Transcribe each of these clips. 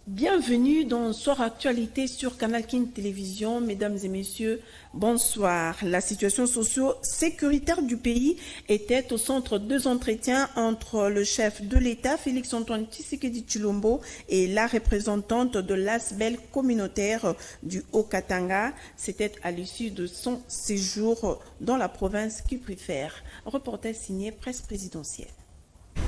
Bienvenue dans Soir Actualité sur Canal King Télévision. Mesdames et messieurs, bonsoir. La situation socio-sécuritaire du pays était au centre de deux entretiens entre le chef de l'État, Félix-Antoine Tshisekedi Tshilombo, et la représentante de l'ASBEL communautaire du Haut-Katanga. C'était à l'issue de son séjour dans la province qu'il préfère. Reportage signé Presse présidentielle.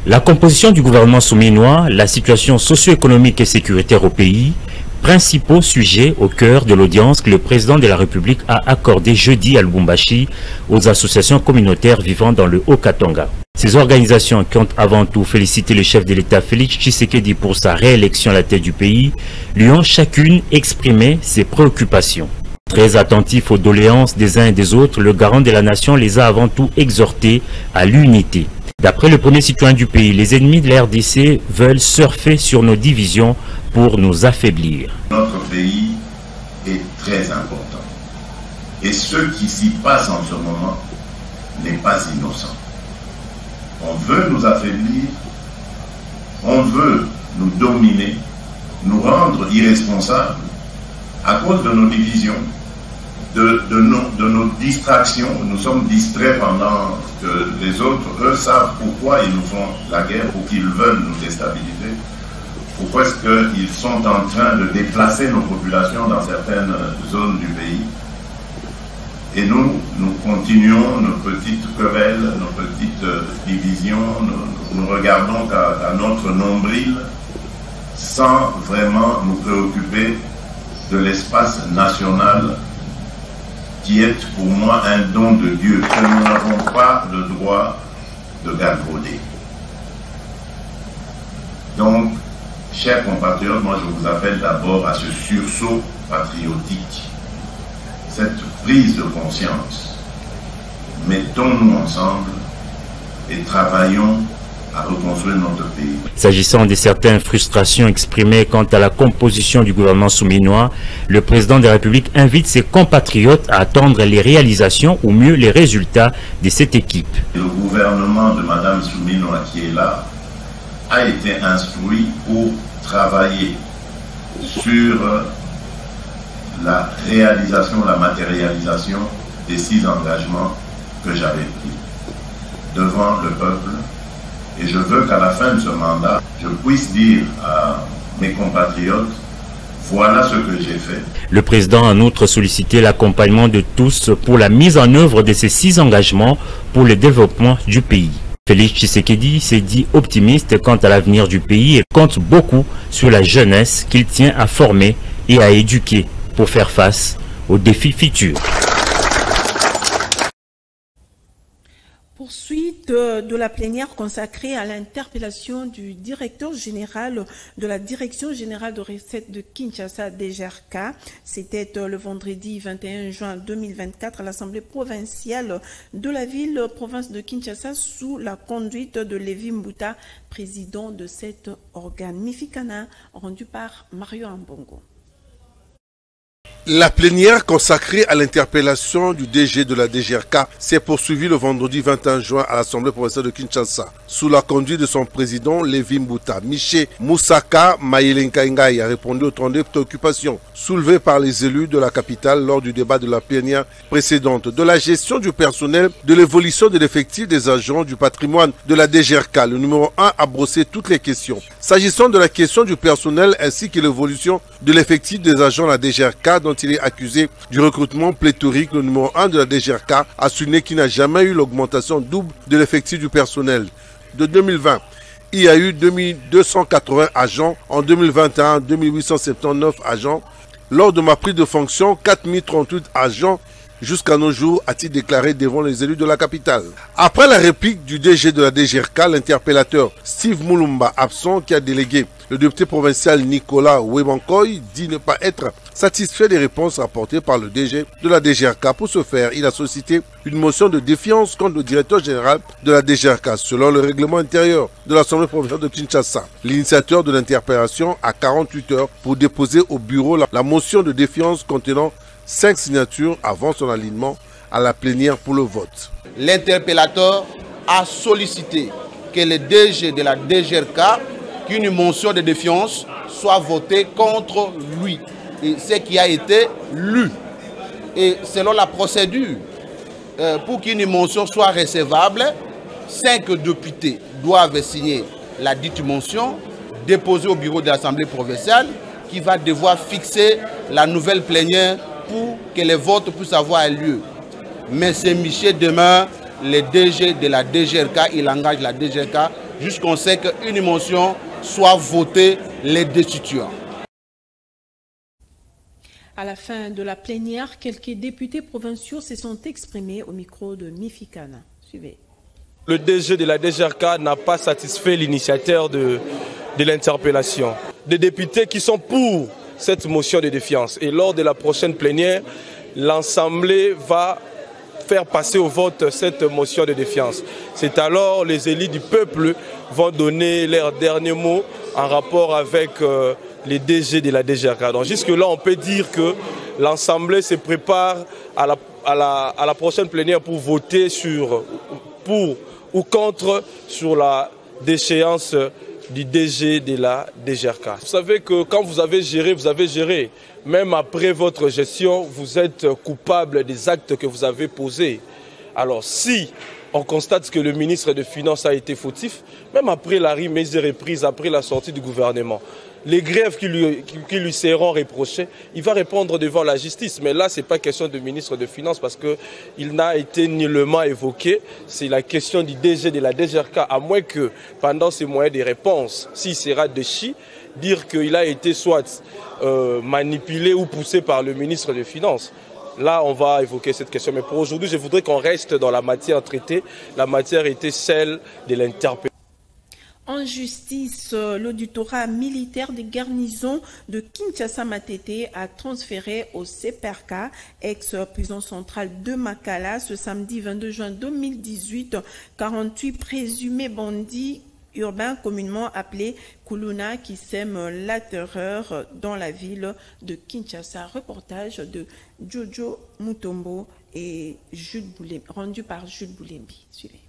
La composition du gouvernement souminois, la situation socio-économique et sécuritaire au pays, principaux sujets au cœur de l'audience que le président de la République a accordé jeudi à Lubumbashi aux associations communautaires vivant dans le Haut-Katanga. Ces organisations qui ont avant tout félicité le chef de l'État Félix Tshisekedi pour sa réélection à la tête du pays, lui ont chacune exprimé ses préoccupations. Très attentif aux doléances des uns et des autres, le garant de la nation les a avant tout exhortés à l'unité. D'après le premier citoyen du pays, les ennemis de la RDC veulent surfer sur nos divisions pour nous affaiblir. Notre pays est très important. Et ce qui s'y passe en ce moment n'est pas innocent. On veut nous affaiblir, on veut nous dominer, nous rendre irresponsables à cause de nos divisions, de nos distractions. Nous sommes distraits pendant que les autres, eux, savent pourquoi ils nous font la guerre, ou qu'ils veulent nous déstabiliser. Pourquoi est-ce qu'ils sont en train de déplacer nos populations dans certaines zones du pays. Et nous continuons nos petites querelles, nos petites divisions, nous regardons qu'à notre nombril sans vraiment nous préoccuper de l'espace national qui est pour moi un don de Dieu, que nous n'avons pas le droit de galvauder. Donc, chers compatriotes, moi je vous appelle d'abord à ce sursaut patriotique, cette prise de conscience. Mettons-nous ensemble et travaillons à reconstruire notre pays. S'agissant de certaines frustrations exprimées quant à la composition du gouvernement souminois, le président de la République invite ses compatriotes à attendre les réalisations ou mieux les résultats de cette équipe. Le gouvernement de Mme Souminois qui est là a été instruit pour travailler sur la réalisation, la matérialisation des 6 engagements que j'avais pris devant le peuple. Et je veux qu'à la fin de ce mandat, je puisse dire à mes compatriotes, voilà ce que j'ai fait. Le président a en outre sollicité l'accompagnement de tous pour la mise en œuvre de ces 6 engagements pour le développement du pays. Félix Tshisekedi s'est dit optimiste quant à l'avenir du pays et compte beaucoup sur la jeunesse qu'il tient à former et à éduquer pour faire face aux défis futurs. Poursuite de la plénière consacrée à l'interpellation du directeur général de la Direction générale de recettes de Kinshasa, DGRK. C'était le vendredi 21 juin 2024 à l'Assemblée provinciale de la ville-province de Kinshasa sous la conduite de Lévi Mbuta, président de cet organe. Mifikana, rendu par Mario Ambongo. La plénière consacrée à l'interpellation du DG de la DGRK s'est poursuivie le vendredi 21 juin à l'Assemblée provinciale de Kinshasa. Sous la conduite de son président, Lévi Mbuta, Miché Moussaka Mayelenkaingai a répondu aux 32 préoccupations soulevées par les élus de la capitale lors du débat de la plénière précédente, de la gestion du personnel, de l'évolution de l'effectif des agents, du patrimoine de la DGRK. Le numéro 1 a brossé toutes les questions. S'agissant de la question du personnel ainsi que l'évolution de l'effectif des agents de la DGRK dont il est accusé du recrutement pléthorique, le numéro 1 de la DGRK a souligné qu'il n'a jamais eu l'augmentation double de l'effectif du personnel. De 2020, il y a eu 2280 agents, en 2021, 2879 agents. Lors de ma prise de fonction, 4038 agents jusqu'à nos jours, a-t-il déclaré devant les élus de la capitale. Après la réplique du DG de la DGRK, l'interpellateur Steve Mulumba, absent, qui a délégué le député provincial Nicolas Webankoy, dit ne pas être satisfait des réponses apportées par le DG de la DGRK. Pour ce faire, il a sollicité une motion de défiance contre le directeur général de la DGRK, selon le règlement intérieur de l'Assemblée provinciale de Kinshasa. L'initiateur de l'interpellation a 48 heures pour déposer au bureau la motion de défiance contenant 5 signatures avant son alignement à la plénière pour le vote. L'interpellateur a sollicité que le DG de la DGRK, qu'une motion de défiance soit voté contre lui. Et ce qui a été lu. Et selon la procédure, pour qu'une motion soit recevable, 5 députés doivent signer la dite motion, déposée au bureau de l'Assemblée provinciale, qui va devoir fixer la nouvelle plénière pour que les votes puissent avoir lieu. Mais c'est Michel demeure le DG de la DGRK, il engage la DGRK jusqu'on sait qu'une motion soit votée les destituants. À la fin de la plénière, quelques députés provinciaux se sont exprimés au micro de Mifikana. Suivez. Le DG de la DGRK n'a pas satisfait l'initiateur de l'interpellation. Des députés qui sont pour cette motion de défiance. Et lors de la prochaine plénière, l'Assemblée va faire passer au vote cette motion de défiance. C'est alors les élus du peuple vont donner leur dernier mot en rapport avec les DG de la DGRK. Donc jusque-là, on peut dire que l'Assemblée se prépare à la prochaine plénière pour voter pour ou contre sur la déchéance du DG de la DGRK. Vous savez que quand vous avez géré. Même après votre gestion, vous êtes coupable des actes que vous avez posés. Alors si on constate que le ministre des Finances a été fautif, même après la remise et reprise, après la sortie du gouvernement, les grèves qui lui seront reprochées, il va répondre devant la justice. Mais là, ce n'est pas question de ministre des Finances parce qu'il n'a été nullement évoqué. C'est la question du DG de la DGRK, à moins que pendant ces moyens de réponse, s'il sera déchi, dire qu'il a été soit manipulé ou poussé par le ministre des Finances. Là, on va évoquer cette question. Mais pour aujourd'hui, je voudrais qu'on reste dans la matière traitée. La matière était celle de l'interpellation. En justice, l'auditorat militaire des garnisons de Kinshasa-Matete a transféré au CPRK, ex-prison centrale de Makala, ce samedi 22 juin 2018, 48 présumés bandits urbains communément appelés Kuluna qui sèment la terreur dans la ville de Kinshasa. Reportage de Jojo Mutombo et rendu par Jules Boulembi. Suivez.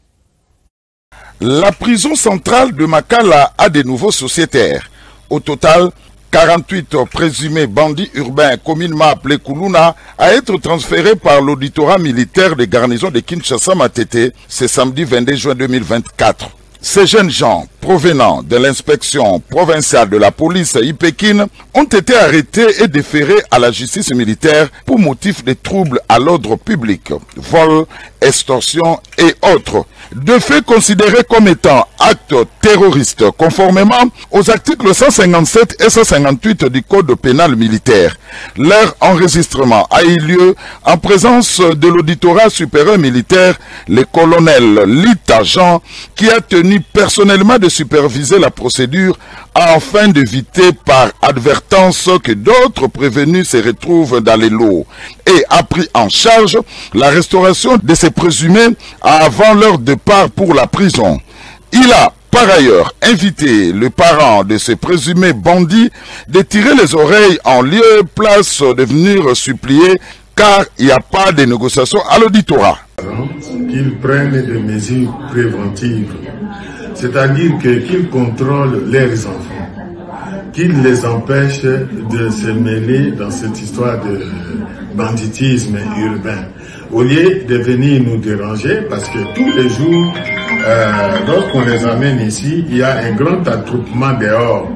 La prison centrale de Makala a de nouveaux sociétaires. Au total, 48 présumés bandits urbains communément appelés Kuluna à être transférés par l'auditorat militaire des garnisons de Kinshasa-Matete ce samedi 22 juin 2024. Ces jeunes gens provenant de l'inspection provinciale de la police IPEKIN ont été arrêtés et déférés à la justice militaire pour motif de troubles à l'ordre public, vol, extorsion et autres. De faits considérés comme étant actes terroristes conformément aux articles 157 et 158 du Code pénal militaire. Leur enregistrement a eu lieu en présence de l'auditorat supérieur militaire, le colonel Lita Jean, qui a tenu personnellement de superviser la procédure afin d'éviter par advertance que d'autres prévenus se retrouvent dans les lots et a pris en charge la restauration de ces présumés avant leur départ pour la prison. Il a par ailleurs invité le parent de ces présumés bandits de tirer les oreilles en lieu place de venir supplier car il n'y a pas de négociation à l'auditorat. Qu'ils prennent des mesures préventives, c'est-à-dire qu'ils contrôlent leurs enfants, qu'ils les empêchent de se mêler dans cette histoire de banditisme urbain. Au lieu de venir nous déranger, parce que tous les jours, lorsqu'on les amène ici, il y a un grand attroupement dehors.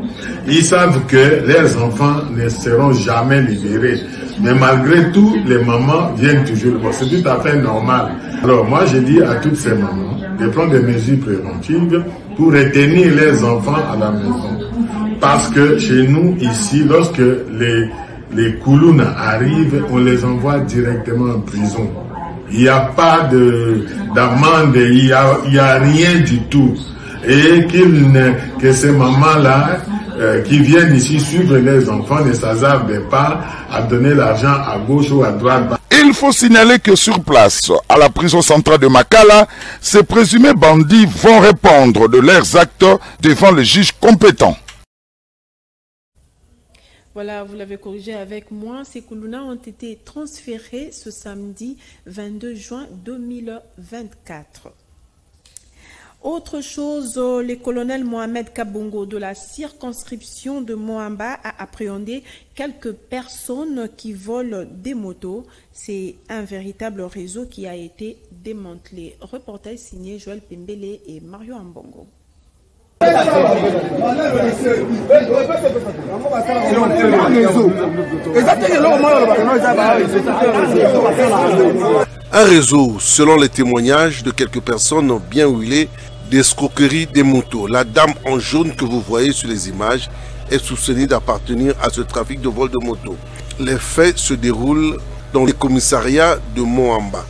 Ils savent que leurs enfants ne seront jamais libérés. Mais malgré tout, les mamans viennent toujours. Bon, c'est tout à fait normal. Alors moi, je dis à toutes ces mamans de prendre des mesures préventives pour retenir les enfants à la maison. Parce que chez nous, ici, lorsque les Kuluna arrivent, on les envoie directement en prison. Il n'y a pas d'amende, il y a rien du tout. Et que ces mamans-là, qui viennent ici suivre les enfants, ne s'hasardent pas à donner l'argent à gauche ou à droite. Il faut signaler que sur place, à la prison centrale de Makala, ces présumés bandits vont répondre de leurs actes devant le juge compétent. Voilà, vous l'avez corrigé avec moi. Ces Kuluna ont été transférés ce samedi 22 juin 2024. Autre chose, le colonel Mohamed Kabongo de la circonscription de Moamba a appréhendé quelques personnes qui volent des motos. C'est un véritable réseau qui a été démantelé. Reportage signé Joël Pembele et Mario Ambongo. Un réseau, selon les témoignages de quelques personnes bien huilées, d'escroquerie des motos. La dame en jaune que vous voyez sur les images est soupçonnée d'appartenir à ce trafic de vol de motos. Les faits se déroulent dans le commissariat de Moamba,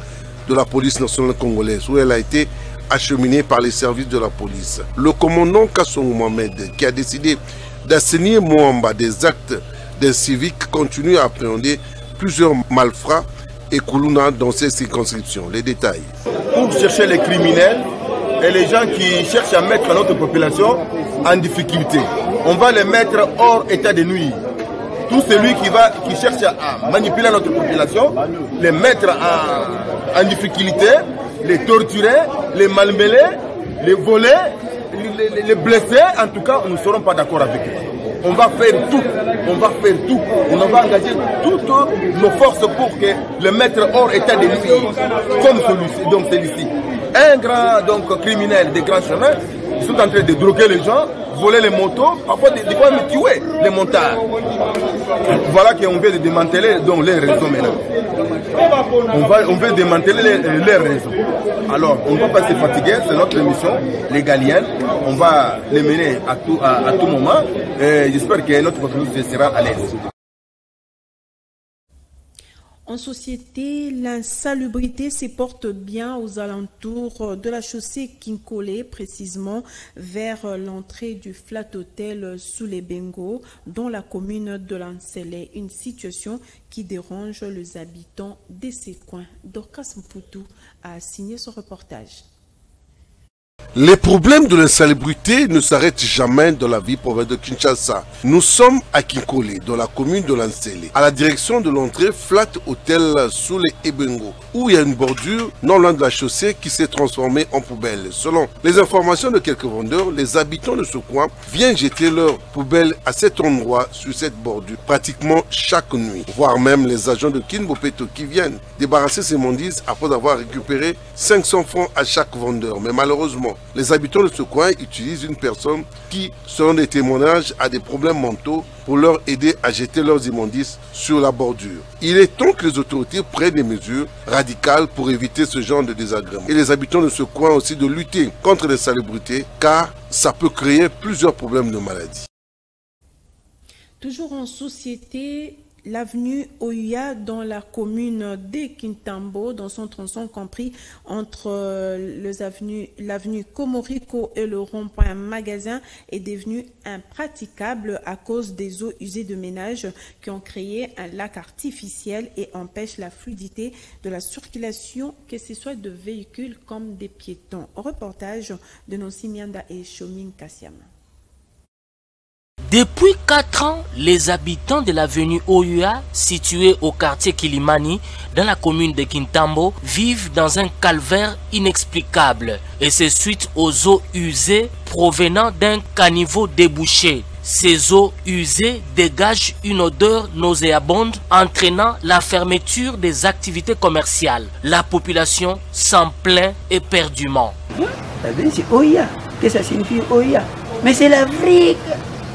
de la police nationale congolaise, où elle a été acheminée par les services de la police. Le commandant Kassongo Mohamed, qui a décidé d'assainir Moamba des actes des civiques, continue à appréhender plusieurs malfrats et Koulouna dans ces circonscriptions. Les détails. Pour chercher les criminels et les gens qui cherchent à mettre notre population en difficulté, on va les mettre hors état de nuire. Tout celui qui cherche à manipuler notre population, les mettre en difficulté, les torturer, les malmener, les voler, les blesser, en tout cas, nous ne serons pas d'accord avec eux. On va faire tout, on va engager toutes nos forces pour que les mettre hors état de nuire, comme celui-ci. Un grand criminel des grands chemins, ils sont en train de droguer les gens, voler les motos, parfois des fois me tuer les montards. Voilà qu'on veut démanteler les réseaux maintenant. On veut démanteler les réseaux. Alors, on ne va pas se fatiguer, c'est notre mission légalienne. On va les mener à tout moment. J'espère que notre population sera à l'aise. En société, l'insalubrité se porte bien aux alentours de la chaussée Kinkole, précisément vers l'entrée du Flat Hotel sous les Bengo, dans la commune de Lansele. Une situation qui dérange les habitants de ces coins. Dorcas Mputu a signé ce reportage. Les problèmes de l'insalubrité ne s'arrêtent jamais dans la vie province de Kinshasa. Nous sommes à Kinkole, dans la commune de Lansele, à la direction de l'entrée Flat Hotel sous les Ebengo, où il y a une bordure non loin de la chaussée qui s'est transformée en poubelle. Selon les informations de quelques vendeurs, les habitants de ce coin viennent jeter leurs poubelles à cet endroit, sur cette bordure, pratiquement chaque nuit. Voire même les agents de Kinbopeto qui viennent débarrasser ces mondices après avoir récupéré 500 francs à chaque vendeur. Mais malheureusement, les habitants de ce coin utilisent une personne qui, selon des témoignages, a des problèmes mentaux pour leur aider à jeter leurs immondices sur la bordure. Il est temps que les autorités prennent des mesures radicales pour éviter ce genre de désagréments. Et les habitants de ce coin aussi de lutter contre les salubrités, car ça peut créer plusieurs problèmes de maladie. Toujours en société, l'avenue Oya dans la commune de Kintambo, dans son tronçon compris entre l'avenue Komoriko et le rond-point magasin, est devenue impraticable à cause des eaux usées de ménage qui ont créé un lac artificiel et empêchent la fluidité de la circulation, que ce soit de véhicules comme des piétons. Reportage de Nancy Mianda et Shoming Kassiama. Depuis 4 ans, les habitants de l'avenue Oyua, située au quartier Kilimani, dans la commune de Kintambo, vivent dans un calvaire inexplicable. Et c'est suite aux eaux usées provenant d'un caniveau débouché. Ces eaux usées dégagent une odeur nauséabonde, entraînant la fermeture des activités commerciales. La population s'en plaint éperdument. C'est Oya. Qu'est-ce que ça signifie Oya? Mais c'est l'Afrique.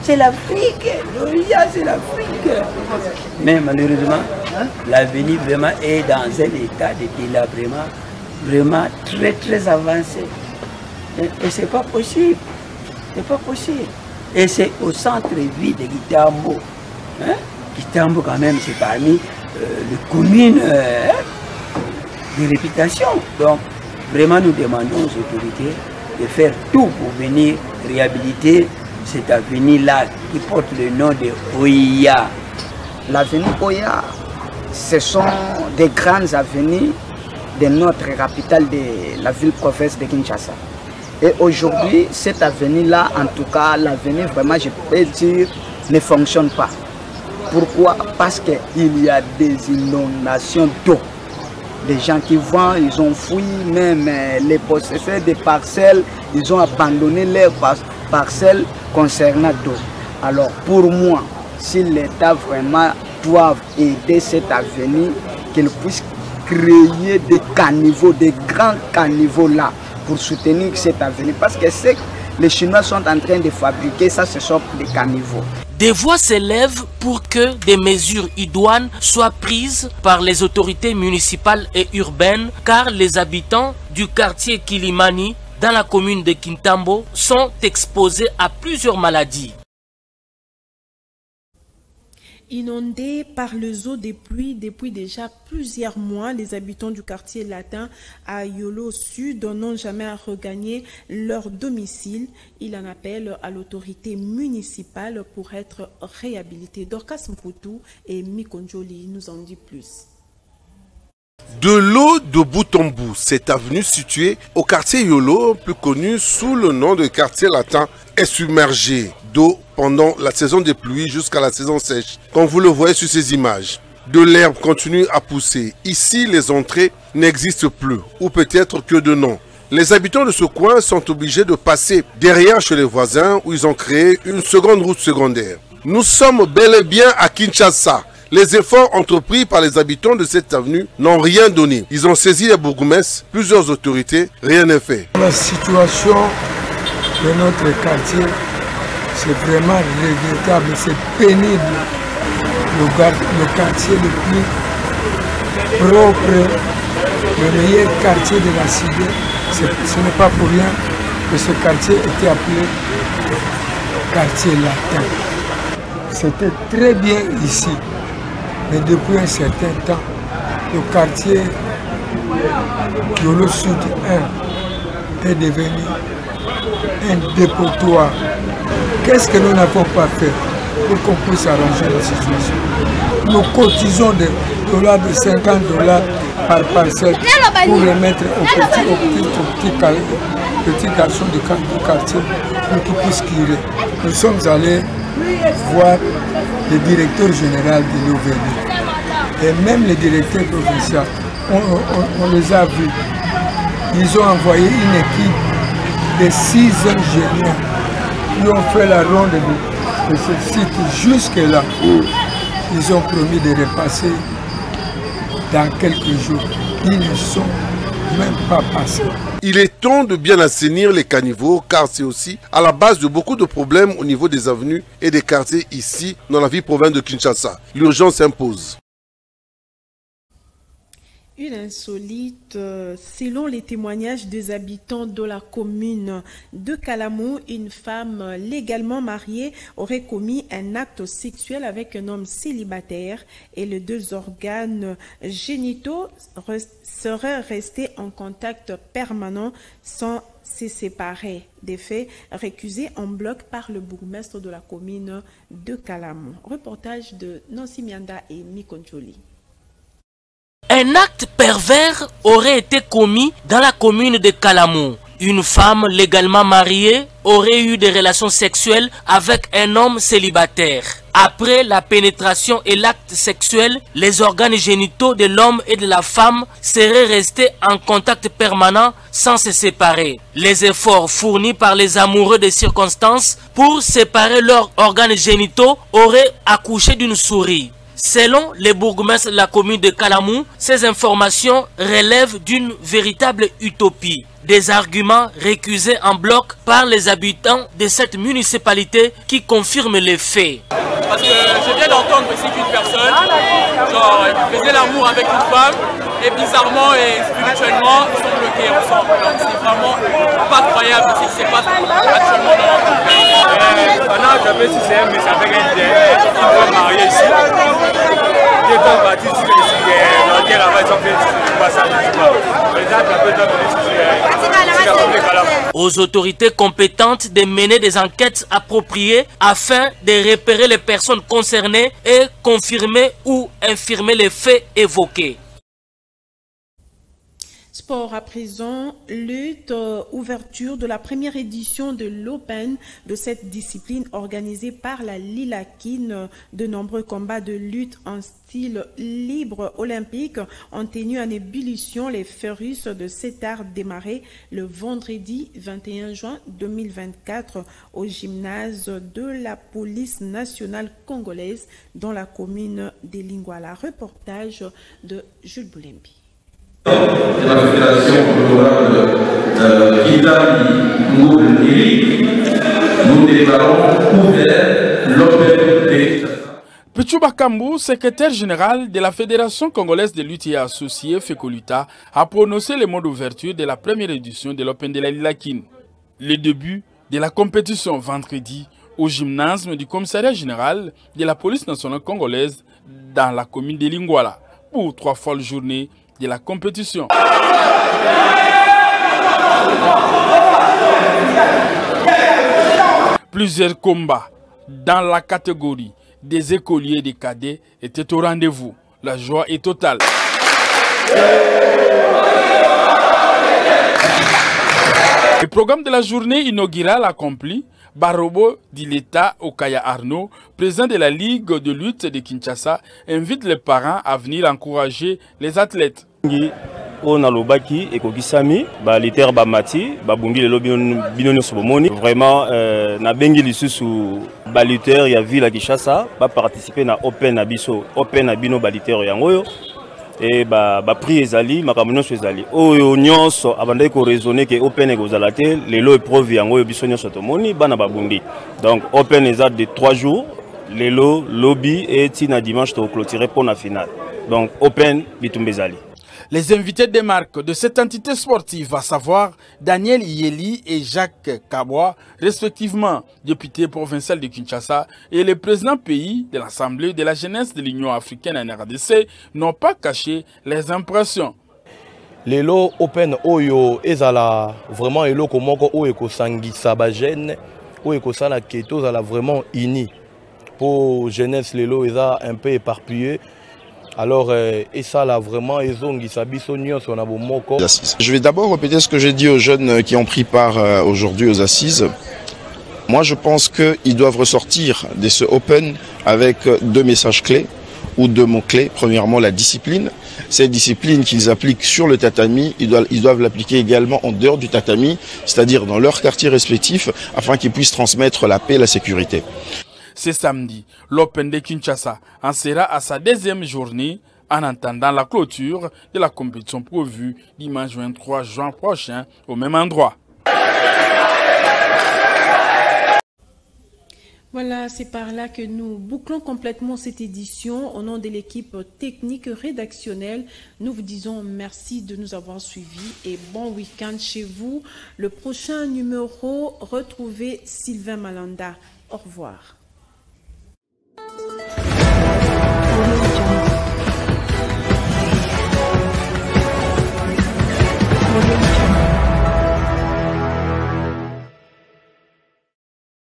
C'est l'Afrique, l'Oya c'est l'Afrique. Mais malheureusement, l'avenir vraiment est dans un état de délabrement vraiment très avancé. Et c'est pas possible. C'est pas possible. Et c'est au centre-ville de Kitambo. Kitambo quand même c'est parmi les communes de réputation. Donc vraiment nous demandons aux autorités de faire tout pour venir réhabiliter cette avenue-là qui porte le nom de Oya. L'avenue Oya, ce sont des grandes avenues de notre capitale de la ville-province de Kinshasa. Et aujourd'hui, cette avenue-là, en tout cas, l'avenue vraiment, je peux dire, ne fonctionne pas. Pourquoi? Parce qu'il y a des inondations d'eau. des gens qui vendent, ils ont fui, même les possesseurs des parcelles, ils ont abandonné leurs parcelles concernant d'autres. Alors pour moi, si l'État vraiment doit aider cette avenue, qu'il puisse créer des caniveaux, des grands caniveaux là, pour soutenir cette avenue. Parce que c'est que les Chinois sont en train de fabriquer, ça ce sont des caniveaux. Des voix s'élèvent pour que des mesures idoines soient prises par les autorités municipales et urbaines, car les habitants du quartier Kilimani, dans la commune de Kintambo, sont exposés à plusieurs maladies. Inondés par les eaux des pluies depuis déjà plusieurs mois, les habitants du quartier latin à Yolo Sud n'ont jamais regagné leur domicile. Ils en appellent à l'autorité municipale pour être réhabilités. Dorcas Mputu et Mikonjoli nous en dit plus. De l'eau de bout en bout, cette avenue située au quartier Yolo, plus connu sous le nom de quartier latin, est submergée d'eau pendant la saison des pluies jusqu'à la saison sèche, comme vous le voyez sur ces images. De l'herbe continue à pousser. Ici, les entrées n'existent plus, ou peut-être que de nom. Les habitants de ce coin sont obligés de passer derrière chez les voisins où ils ont créé une seconde route secondaire. Nous sommes bel et bien à Kinshasa. Les efforts entrepris par les habitants de cette avenue n'ont rien donné. Ils ont saisi les bourgmestres, plusieurs autorités, rien n'est fait. La situation de notre quartier, c'est vraiment regrettable, c'est pénible. Le quartier le plus propre, le meilleur quartier de la cité, ce n'est pas pour rien que ce quartier était appelé quartier latin. C'était très bien ici. Mais depuis un certain temps, le quartier Yolo Sud 1 est devenu un dépotoir. Qu'est-ce que nous n'avons pas fait pour qu'on puisse arranger la situation? Nous cotisons des dollars de 50 $ par parcelle pour les mettre aux petits garçons du quartier pour qu'ils puissent tirer. Nous sommes allés voir le directeur général de l'OVD et même le directeur provincial. On les a vus. Ils ont envoyé une équipe de 6 ingénieurs qui ont fait la ronde de ce site jusque-là. Ils ont promis de repasser dans quelques jours. Ils ne sont même pas passés. Il est temps de bien assainir les caniveaux car c'est aussi à la base de beaucoup de problèmes au niveau des avenues et des quartiers ici dans la ville province de Kinshasa. L'urgence s'impose. Une insolite, selon les témoignages des habitants de la commune de Kalamou, une femme légalement mariée aurait commis un acte sexuel avec un homme célibataire et les deux organes génitaux seraient restés en contact permanent sans se séparer. Des faits récusés en bloc par le bourgmestre de la commune de Kalamou. Reportage de Nancy Mianda et Mikonjoli. Un acte pervers aurait été commis dans la commune de Kalamou. Une femme légalement mariée aurait eu des relations sexuelles avec un homme célibataire. Après la pénétration et l'acte sexuel, les organes génitaux de l'homme et de la femme seraient restés en contact permanent sans se séparer. Les efforts fournis par les amoureux des circonstances pour séparer leurs organes génitaux auraient accouché d'une souris. Selon les bourgmestres de la commune de Kalamou, ces informations relèvent d'une véritable utopie. Des arguments récusés en bloc par les habitants de cette municipalité qui confirment les faits. Parce que je viens d'entendre ici qu'une personne faisait l'amour avec une femme et bizarrement et spirituellement ils sont bloqués ensemble. Donc c'est vraiment pas croyable ce qui se passe actuellement dans notre pays. Pendant que j'avais si c'est un message avec une femme mariée ici, qui est parti ici, dans lequel ils ont fait le passage du chemin. Aux autorités compétentes de mener des enquêtes appropriées afin de repérer les personnes concernées et confirmer ou infirmer les faits évoqués. Sport à présent, lutte, ouverture de la première édition de l'Open de cette discipline organisée par la Lilakine. De nombreux combats de lutte en style libre olympique ont tenu en ébullition les férus de cet art démarré le vendredi 21 juin 2024 au gymnase de la police nationale congolaise dans la commune des Lingwala. Reportage de Jules Boulembi. De la Fédération honorable Kitali, nous déclarons ouvert l'Open des... Pichouba Kambou, secrétaire général de la Fédération congolaise de lutte et associés FECOLUTA, a prononcé le mot d'ouverture de la première édition de l'Open de la Lilakine. Le début de la compétition vendredi au gymnase du commissariat général de la police nationale congolaise dans la commune de Lingwala pour 3 folles journées de la compétition. Plusieurs combats dans la catégorie des écoliers et des cadets étaient au rendez-vous. La joie est totale. Le programme de la journée inaugurale accompli, Barobo Dileta Okaya Arnaud, président de la Ligue de lutte de Kinshasa, invite les parents à venir encourager les athlètes. On a l'obaki et kokisami, liter bamati, babundi le binoni sobomoni. Vraiment, na bengi lisusu baliter ya ville Kinshasa, ba participer na Open abiso, Open abino baliter yangoyo. Et prix ezali, makamuno ezali. Oyo nyonso abandai ko raisonner que Open ekozala te, lelo épreuve yangoyo biso nyonso tomoni bana babundi. Donc Open ezali de 3 jours, lelo lobby et tina dimanche to clôturer pour la finale. Donc Open bitumbezali. Les invités des marques de cette entité sportive, à savoir Daniel Yeli et Jacques Kabois, respectivement députés provinciaux de Kinshasa et le président pays de l'Assemblée de la jeunesse de l'Union africaine en RDC, n'ont pas caché les impressions. Lelo Open Oyo ezala vraiment eloko moko oyo ekosangisa ba jeune oyo ekosala keto ezala vraiment uni. Pour jeunesse lelo eza un peu éparpillé. Alors, et ça là vraiment, je vais d'abord répéter ce que j'ai dit aux jeunes qui ont pris part aujourd'hui aux assises. Moi, je pense qu'ils doivent ressortir de ce Open avec 2 messages clés ou 2 mots clés. Premièrement, la discipline. Cette discipline qu'ils appliquent sur le tatami, ils doivent l'appliquer également en dehors du tatami, c'est-à-dire dans leur quartier respectif, afin qu'ils puissent transmettre la paix et la sécurité. Ce samedi, l'Open de Kinshasa en sera à sa 2e journée en attendant la clôture de la compétition prévue dimanche 23 juin prochain au même endroit. Voilà, c'est par là que nous bouclons complètement cette édition. Au nom de l'équipe technique rédactionnelle, nous vous disons merci de nous avoir suivis et bon week-end chez vous. Le prochain numéro, retrouvez Sylvain Malanda. Au revoir.